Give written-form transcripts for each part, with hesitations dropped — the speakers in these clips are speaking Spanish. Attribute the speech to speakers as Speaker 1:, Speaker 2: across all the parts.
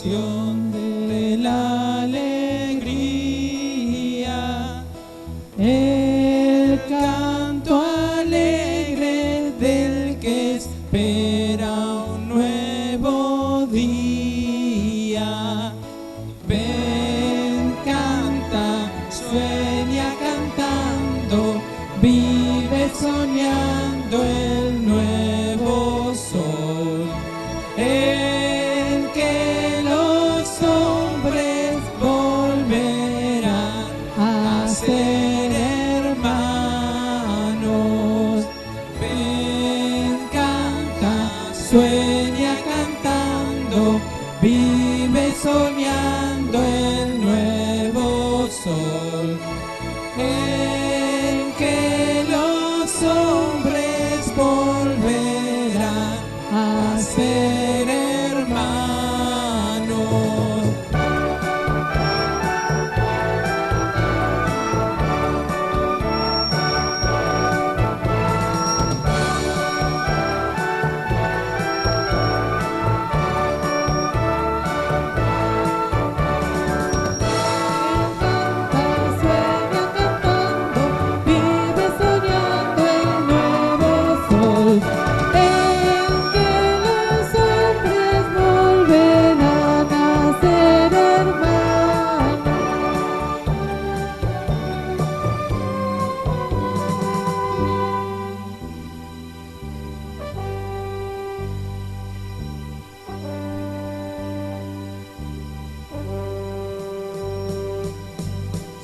Speaker 1: emoción de la alegría, el canto alegre del que espera un nuevo día. Ven, canta, sueña cantando, vive soñando el nuevo sol, en que los hombres volverán a ser hermanos. Ven, canta, sueña cantando, vive soñando el nuevo sol, en que los hombres volverán a ser hermanos.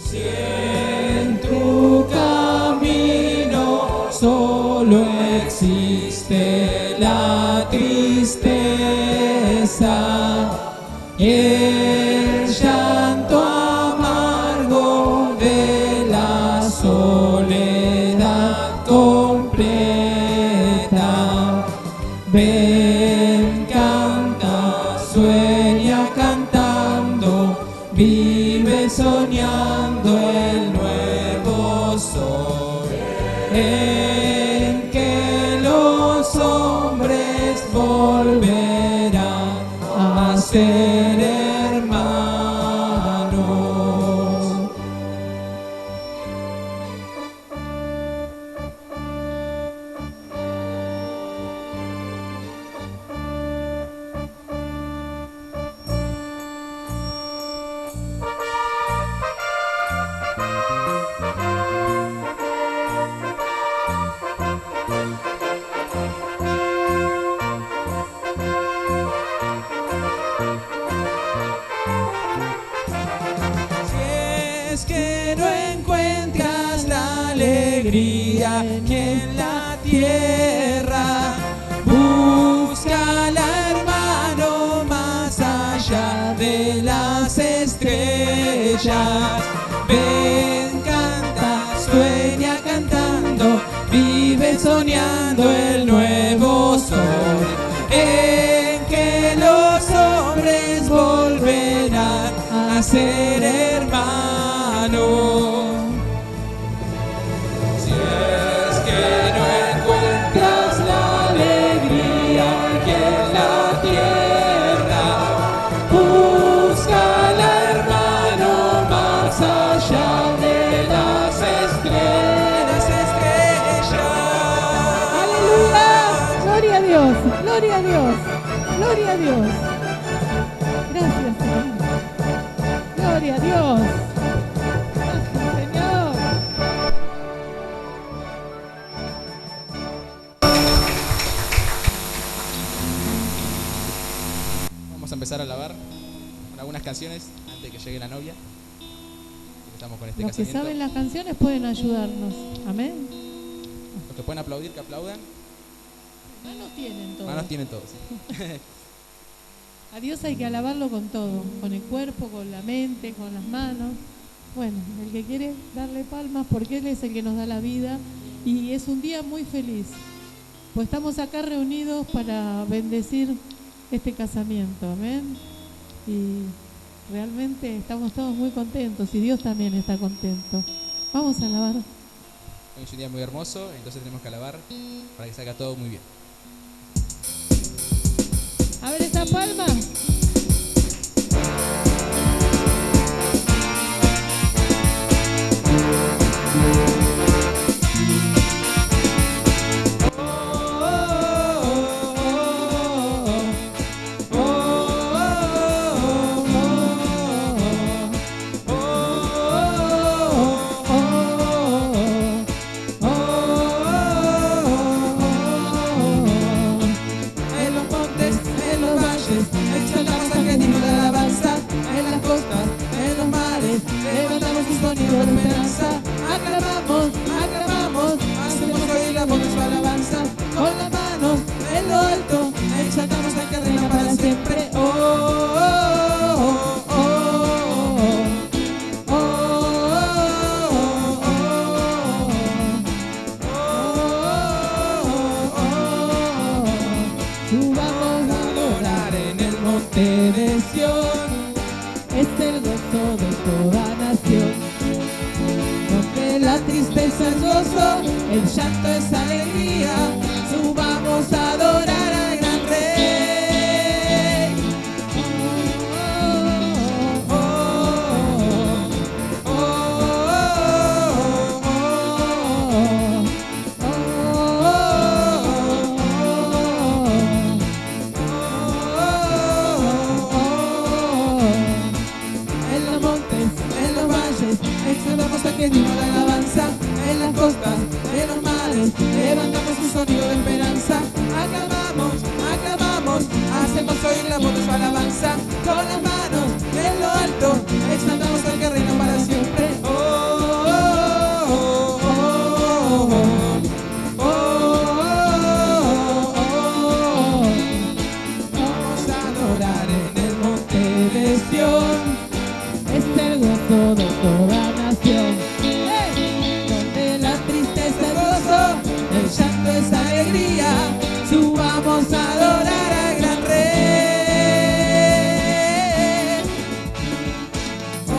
Speaker 1: Si en tu camino solo existe la tristeza y el llanto amargo de la soledad completa, ven, canta, sueña cantando, vive soñando el nuevo sol, en que los hombres volverán a ser hermanos. Es que no encuentras la alegría que en la tierra, búscala, hermano, más allá de las estrellas. Ven, canta, sueña cantando, vive soñando el nuevo sol, en que los hombres volverán a ser hermanos. Si es que no encuentras la alegría que en la tierra, búscala, hermano, más allá de las estrellas.
Speaker 2: ¡Aleluya! ¡Gloria a Dios! ¡Gloria a Dios! ¡Gloria a Dios! Gracias, Señor. ¡Gloria a Dios! Gracias, Señor.
Speaker 3: Vamos a empezar a alabar con algunas canciones antes de que llegue la novia. Estamos con este
Speaker 2: Los que
Speaker 3: casamiento.
Speaker 2: saben las canciones pueden ayudarnos. Amén.
Speaker 3: Los que pueden aplaudir, que aplaudan.
Speaker 2: Manos tienen todos.
Speaker 3: Manos tienen todos.
Speaker 2: A Dios hay que alabarlo con todo, con el cuerpo, con la mente, con las manos. Bueno, el que quiere darle palmas porque Él es el que nos da la vida y es un día muy feliz. Pues estamos acá reunidos para bendecir este casamiento, amén. Y realmente estamos todos muy contentos y Dios también está contento. Vamos a alabar.
Speaker 3: Hoy es un día muy hermoso, entonces tenemos que alabar para que salga todo muy bien.
Speaker 2: A ver esa palma. siempre. Oh, oh, oh, oh, oh, oh, oh. Subamos a adorar en el monte de Sión, es el gozo de toda nación. Donde la tristeza es gozo, el llanto es alegría. Subamos a adorar al gran Rey. Oh, oh, oh, oh, en los montes, en los valles, exaltamos a quien dio la alabanza. En las costas, en los mares, levantamos un sonido de esperanza. Aclamamos, aclamamos, hacemos oír la voz de su alabanza. Con las manos en lo alto, exaltamos al que reina para siempre. Oh, oh, oh, oh, oh, oh, oh, oh. Vamos a adorar en el monte de Sión, es el gozo de toda nación. Donde la tristeza es gozo, el llanto es alegría. Subamos a adorar al gran Rey. Oh,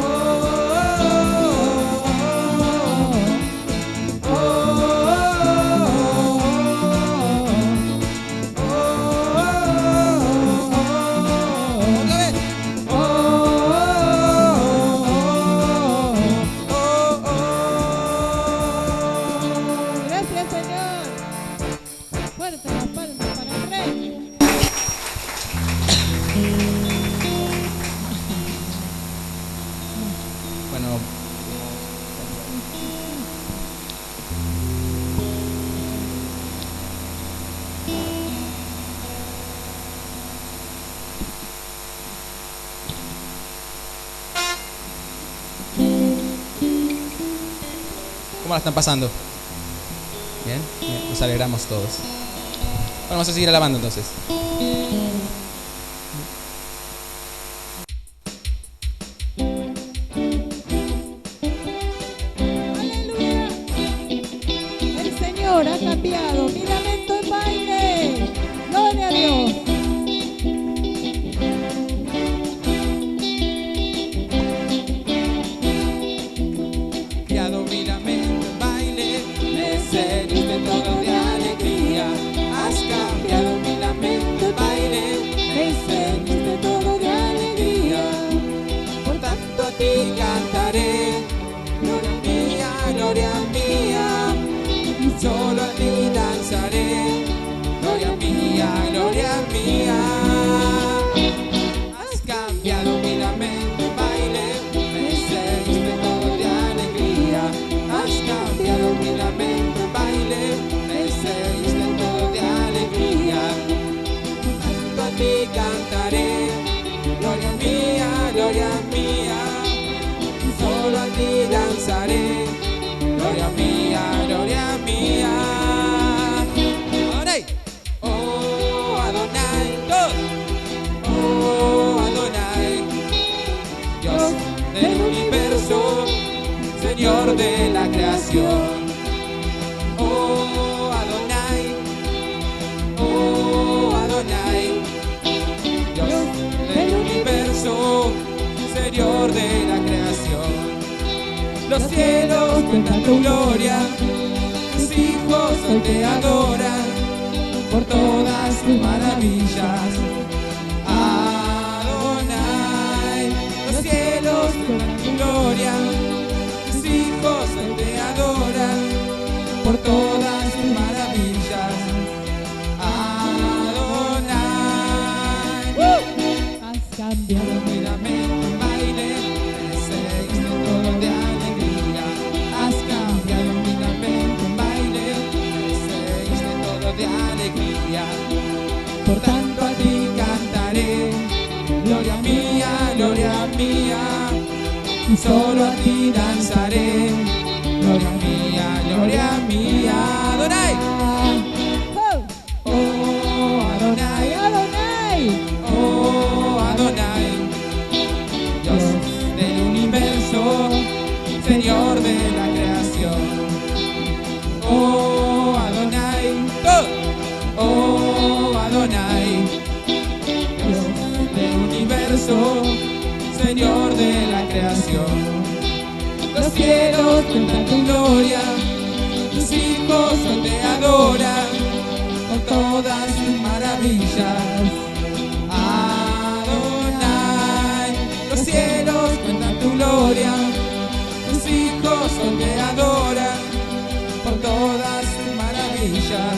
Speaker 2: oh, oh, oh, oh, Gracias, Señor. Fuerte las palmas para el Rey.
Speaker 3: Bueno, ¿cómo la están pasando? Bien, bien, nos alegramos todos. Bueno, vamos a seguir alabando entonces.
Speaker 2: ¡Aleluya! El Señor ha cambiado mi lamento en baile. Gloria a Dios.
Speaker 1: Cambiado mi lamento en baile, me seguiste todo de alegría. Has cambiado mi lamento en baile, me seguiste todo de alegría. Por tanto a ti cantaré, gloria mía, y solo a ti danzaré. Gloria mía, has cambiado mi lamento en baile, me seguiste todo de alegría. Has cambiado mi lamento en baile, me seguiste todo de alegría. Tanto a ti cantaré, gloria mía, y solo a ti danzaré. Gloria mía. Adonai, oh Adonai, oh Adonai, Dios del universo, Señor de la creación. Oh Adonai, Dios del universo, Señor de la creación. Los cielos cuentan tu gloria, tus hijos hoy te adoran por todas tus maravillas. Adonai, los cielos cuentan tu gloria, tus hijos hoy te adoran por todas tus maravillas. Adonai,
Speaker 2: Has cambiado
Speaker 1: mi lamento en baile, me seguiste todo de alegría. Has cambiado mi lamento en baile, me seguiste todo de alegría. Por tanto a ti cantaré, gloria mía, y solo a ti danzaré. Gloria mía, Adonai.
Speaker 2: Oh,
Speaker 1: Oh Adonai,
Speaker 2: Adonai.
Speaker 1: oh de la creación. Oh Adonai, oh Adonai, Dios del universo, Señor de la creación. Los cielos cuentan tu gloria, tus hijos te adoran con todas sus maravillas. Adonai, los cielos cuentan tu gloria, tus hijos te adoran por todas sus maravillas.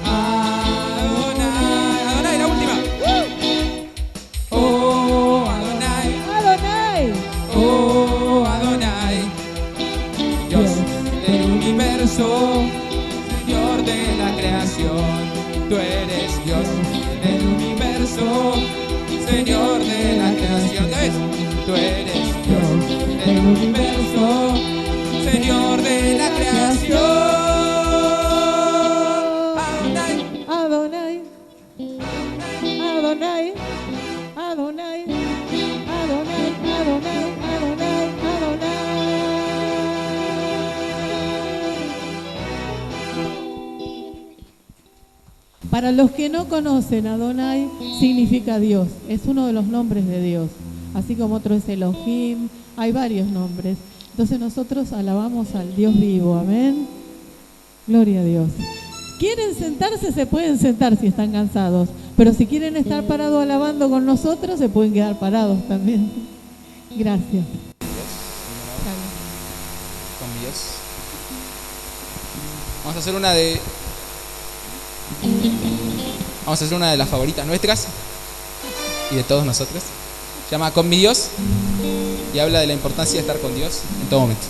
Speaker 1: Adonai, Adonai, la última. Oh Adonai,
Speaker 2: Adonai,
Speaker 1: oh Adonai, Dios del universo, Señor de la creación. Tú eres Dios del universo, Señor de la creación. ¿Ya ves? Tú eres Dios del universo, Señor de la creación. Adonai,
Speaker 2: Adonai, Adonai, Adonai, Adonai, Adonai, Adonai, Adonai. Para los que no conocen, Adonai significa Dios, es uno de los nombres de Dios, así como otro es Elohim, hay varios nombres. Entonces nosotros alabamos al Dios vivo, amén. Gloria a Dios. ¿Quieren sentarse? Se pueden sentar si están cansados, pero si quieren estar parados alabando con nosotros, se pueden quedar parados también. Gracias.
Speaker 3: Con Dios. Vamos a hacer una de las favoritas nuestras y de todos nosotros. Se llama Con mi Dios y habla de la importancia de estar con Dios en todo momento.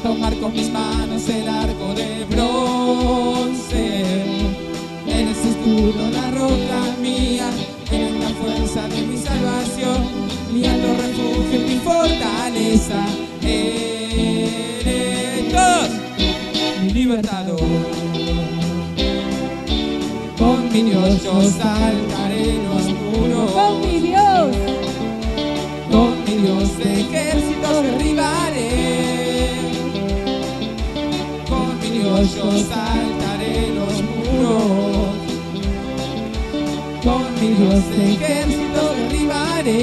Speaker 1: Tomar con mis manos el arco de bronce. Eres escudo, la roca mía, eres la fuerza de mi salvación, mi alto refugio, mi fortaleza. Eres Dios, mi libertador. Con mi Dios yo saltaré los muros.
Speaker 2: Con mi Dios.
Speaker 1: Con mi Dios ejércitos derribaré. Yo saltaré los muros, con mi Dios ejército derribaré.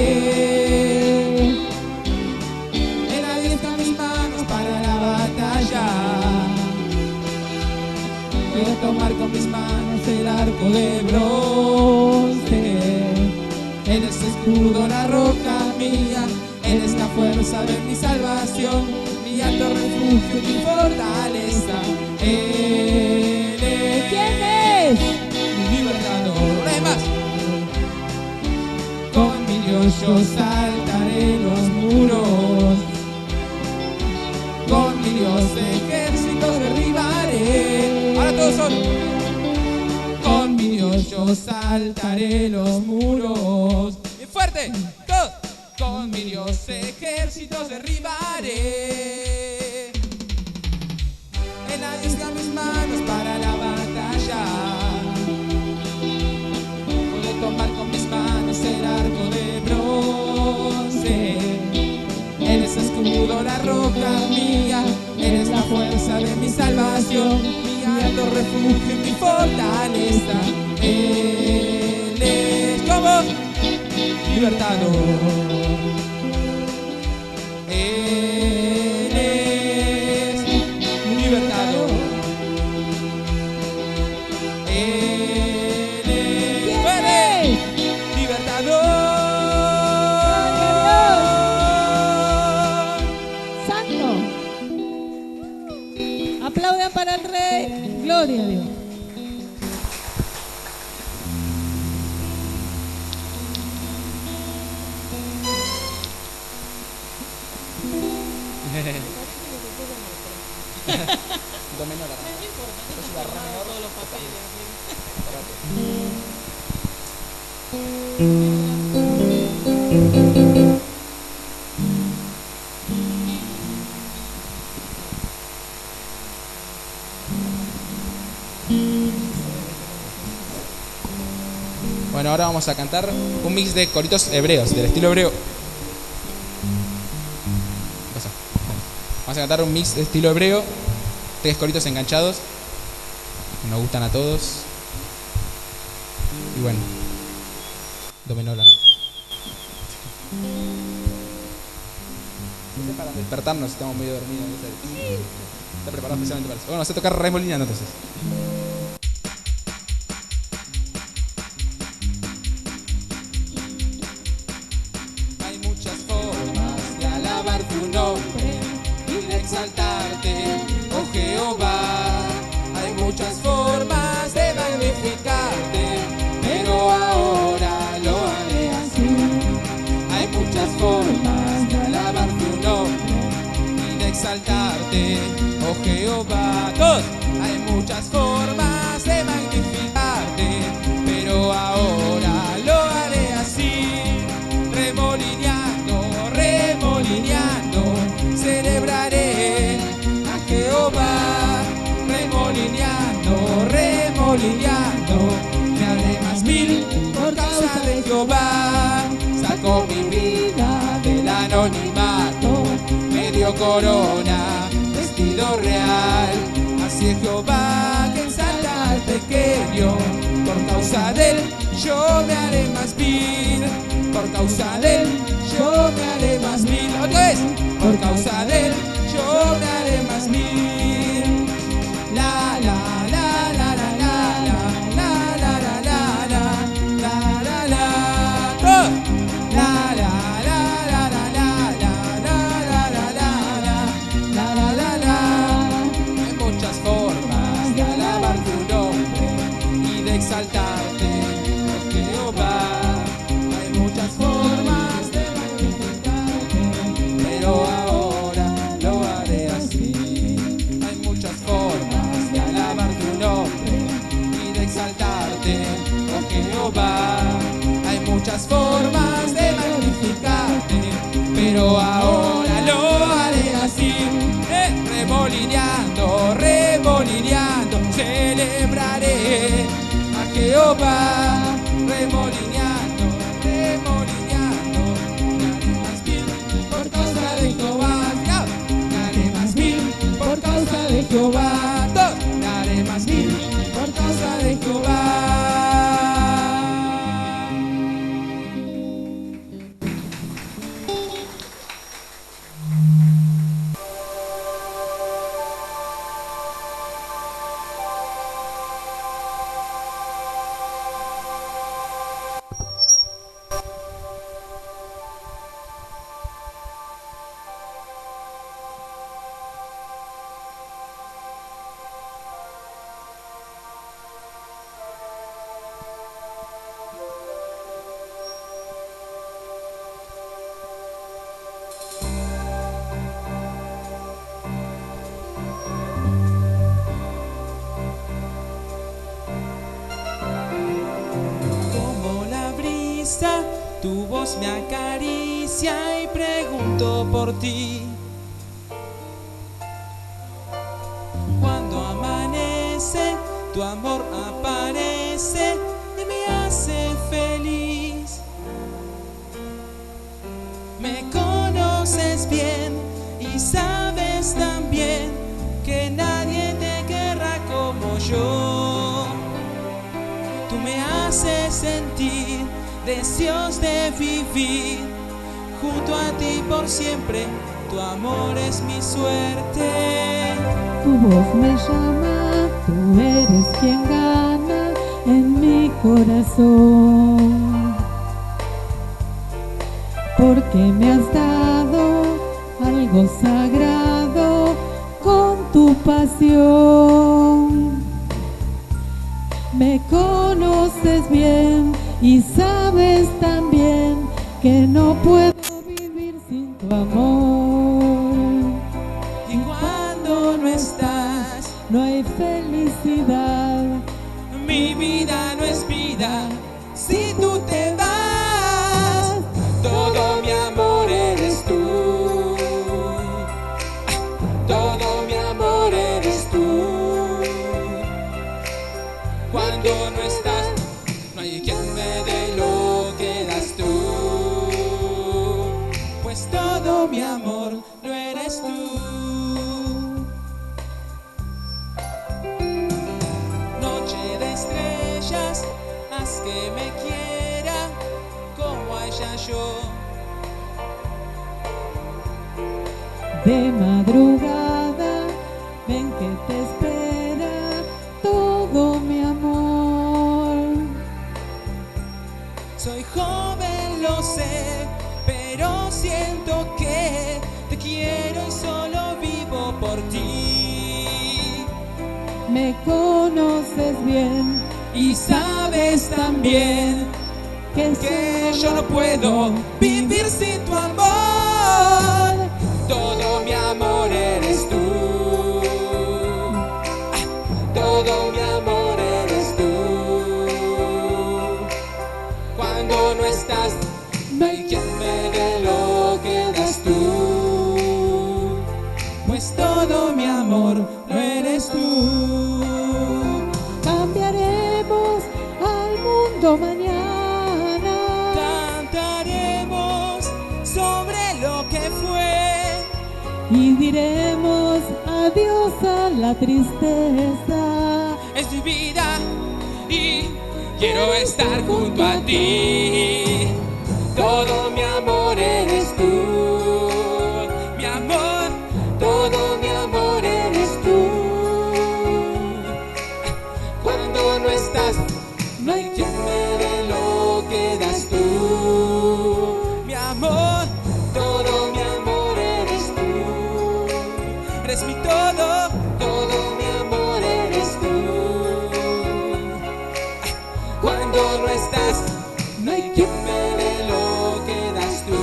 Speaker 1: Él alienta mis manos para la batalla. Puedo tomar con mis manos el arco de bronce. Él es escudo, la roca mía, Él es la fuerza de mi salvación, mi alto refugio, mi fortaleza. Él es.
Speaker 2: ¿Quién es?
Speaker 1: Mi libertador. Además, con mi Dios yo saltaré los muros. Con mi Dios ejércitos derribaré. Ahora todos son. Con mi Dios yo saltaré los muros. Bien fuerte. Todos. Con mi Dios ejércitos derribaré. Él arriesga mis manos para la batalla. Puedo tomar con mis manos el arco de bronce. Él es escudo, la roca mía, Él es la fuerza de mi salvación, mi alto refugio y mi fortaleza. Él es como libertador. Él es mi libertador. Él es libertador.
Speaker 2: Gloria a Dios.
Speaker 3: Do menor. Entonces la re menor.
Speaker 2: Todos los papeles.
Speaker 3: Bueno, ahora vamos a cantar un mix de coritos hebreos, del estilo hebreo. ¿Qué pasa? Vamos a cantar un mix de estilo hebreo, 3 coritos enganchados, que nos gustan a todos. Y bueno, do menor. Para despertarnos, estamos medio dormidos. Está preparado especialmente para eso. Bueno, vamos a tocar remolinando entonces.
Speaker 1: Hay muchas formas de alabar tu nombre y de exaltarte, oh Jehová. Hay muchas formas de magnificarte, pero ahora lo haré así. Hay muchas formas de alabar tu nombre y de exaltarte, oh Jehová. Todos. Hay muchas formas de magnificarte, pero ahora lo haré así. Remolineando, remolineando, celebraré a Jehová. Remolineando, remolineando, me haré más mil por causa de Jehová. Sacó mi vida del anonimato, me dio corona, vestido real. Así es Jehová que exalta al pequeño, por causa de él yo me haré más mil. Por causa de él yo me haré más mil. Otra vez. Por causa de él yo me haré más mil. La la la la la la la la la la la la la la. La la la la la la la la la la la la. Hay muchas formas de alabar tu nombre y de exaltarte, oh Jehová. Hay muchas formas de magnificarte, pero ahora lo haré así. Hay muchas formas de alabar tu nombre y de exaltarte, oh Jehová. Hay muchas formas de magnificarte, pero ahora lo haré así. Remolineando, remolineando, celebraré a Jehová. Remolineando, remolineando, me haré más mil por causa de Jehová. Me haré más mil por causa de Jehová. Me haré más mil por causa de Jehová. Tu voz me acaricia y pregunto por ti. Cuando amanece, tu amor aparece y me hace feliz. Me conoces bien y sabes también que nadie te querrá como yo. Tú me haces sentir deseos de vivir junto a ti por siempre. Tu amor es mi suerte.
Speaker 2: Tu voz me llama, tú eres quien gana en mi corazón. Porque me has dado algo sagrado con tu pasión. bien y sabes también que no puedo vivir sin tu amor.
Speaker 1: Y cuando no estás,
Speaker 2: No hay felicidad.
Speaker 1: mi vida no es vida si tú te vas. Todo mi amor eres tú. Todo mi amor eres tú. Cuando no estás, no hay quien me dé lo que das tú. Pues todo mi amor lo eres tú. Noche de estrellas, haz que me quiera como a ella yo.
Speaker 2: De madrugada, ven que te espera todo mi amor.
Speaker 1: Soy joven, lo sé, pero siento que te quiero y solo vivo por ti.
Speaker 2: Me conoces bien
Speaker 1: Y sabes también que yo no puedo vivir sin tu amor. Todo mi amor eres tú. Todo mi amor eres tú. Cuando no estás, no hay quien me dé lo que das tú. Pues todo mi amor lo eres tú.
Speaker 2: cambiaremos al mundo mañana.
Speaker 1: Cantaremos sobre lo que fue.
Speaker 2: Y diremos adiós a la tristeza.
Speaker 1: Es mi vida y quiero estar junto a ti. Todo mi amor eres tú. Mi amor, todo mi amor eres tú. Cuando no estás, no hay quien me dé lo que das tú. Mi amor, todo mi amor eres tú. Eres mi todo, todo mi amor eres tú. Cuando no estás, no hay quien me dé lo que das tú.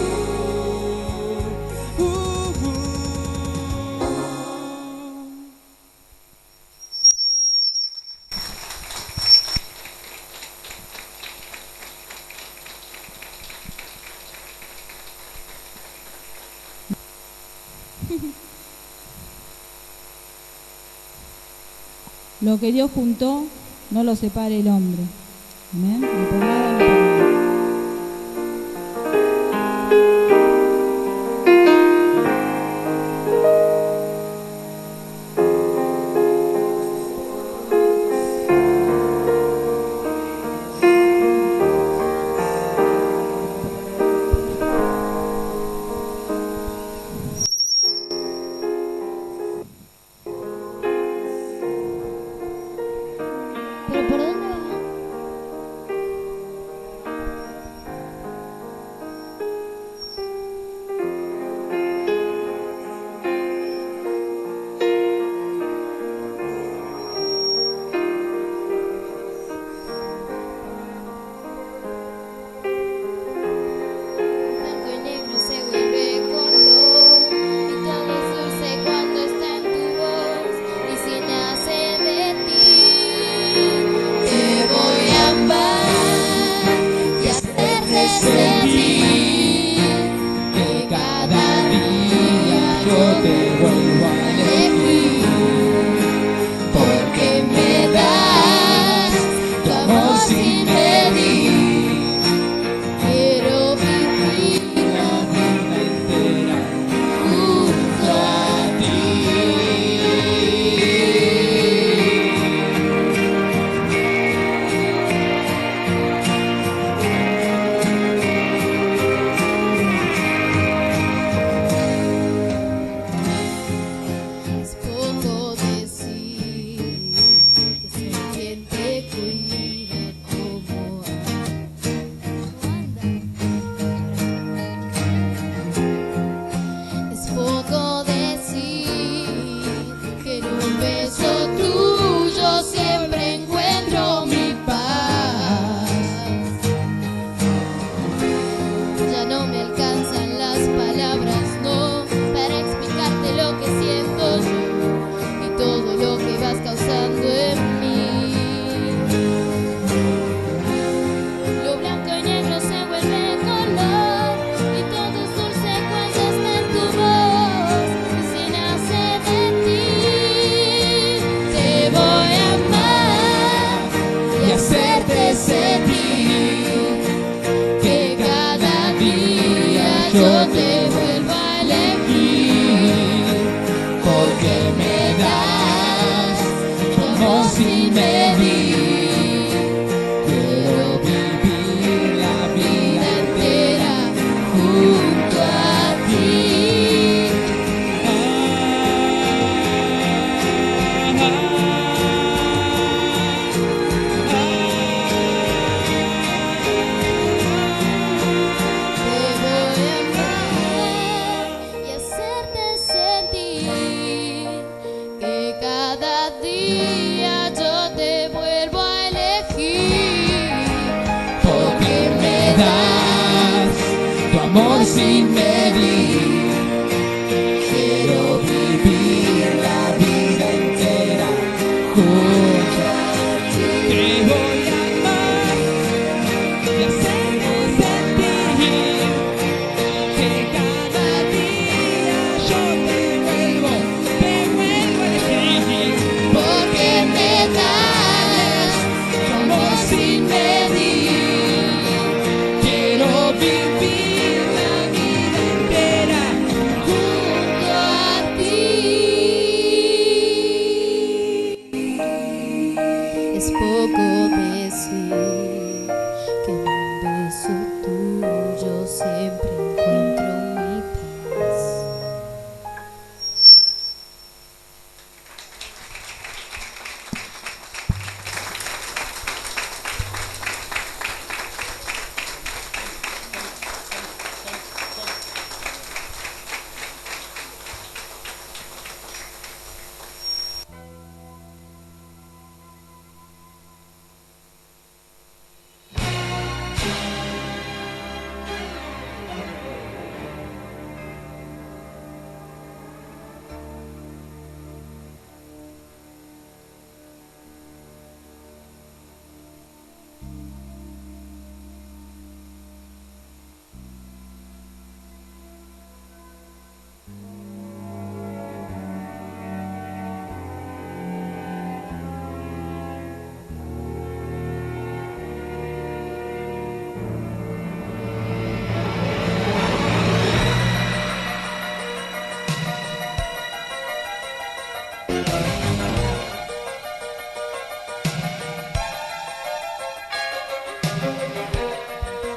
Speaker 4: Lo que Dios juntó, no lo separe el hombre. Amén. Ni por nada, ni por nada.
Speaker 5: ¿Pero por dónde va?
Speaker 1: yo te vuelvo a elegir, porque me das tu amor sin medir. Quiero vivir la vida entera junto a ti. Te voy a amar y hacerte sentir que cada día yo te vuelvo a elegir, porque me das tu amor sin medir. Quiero vivir la vida entera junto a ti. Te voy a amar y hacerte sentir que cada día yo te vuelvo a elegir, porque me das tu amor sin medir. Quiero vivir la vida entera junto a ti. Es poco decir que en un beso tuyo siempre encuentro mi paz.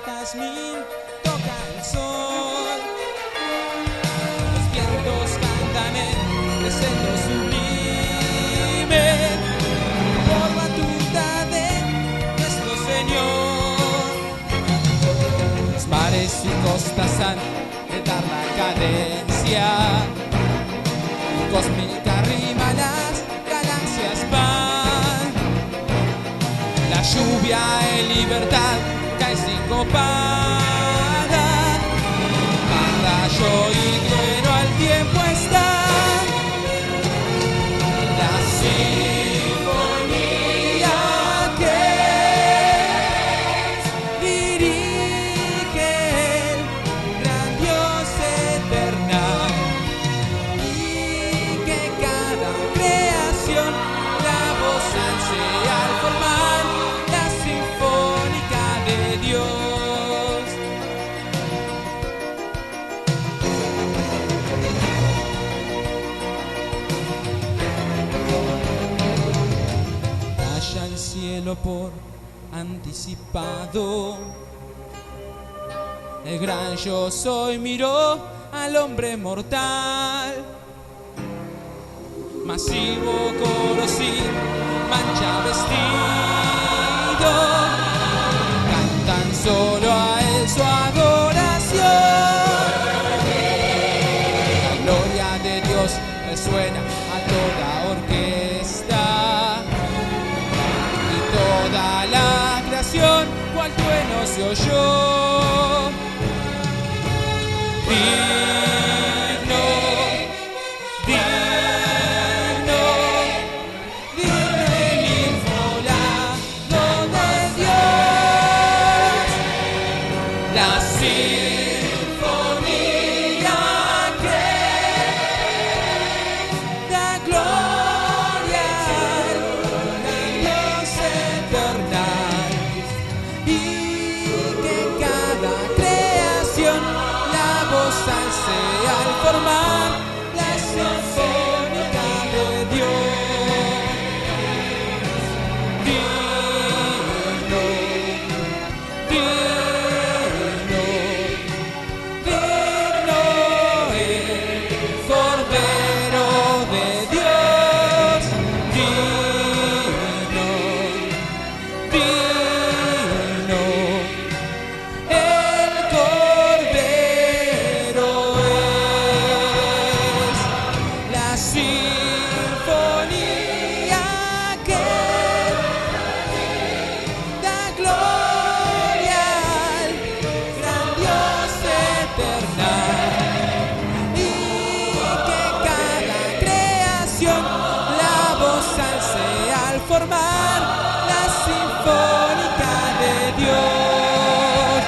Speaker 5: Jazmín toca el sol, los vientos cantan en descenso sublime, por batuta de nuestro Señor.
Speaker 3: Los mares y costas han de dar la cadencia, cósmica rima las galaxias van. La lluvia en libertad cae sincopada, un rayo y trueno al tiempo está. La sinfonía que dirige el gran Dios eternal, y que cada creación la voz ansea al formar la sinfónica de Dios. Calla el cielo por anticipado, el gran yo soy miró al hombre mortal, masivo coro sin mancha vestido, cantan solo a él su adoración. La gloria de Dios resuena a toda orquesta, y toda la creación cual trueno se oyó. Digno, digno, digno el inmolado de Dios. La sinfonía que da gloria al Dios eternal, y que cada creación la
Speaker 5: formar la sinfónica de Dios.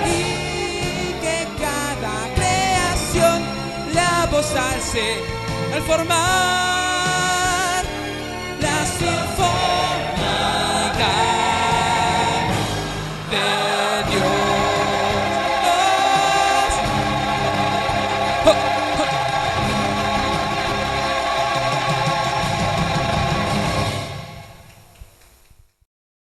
Speaker 5: Y que cada creación la voz alce al formar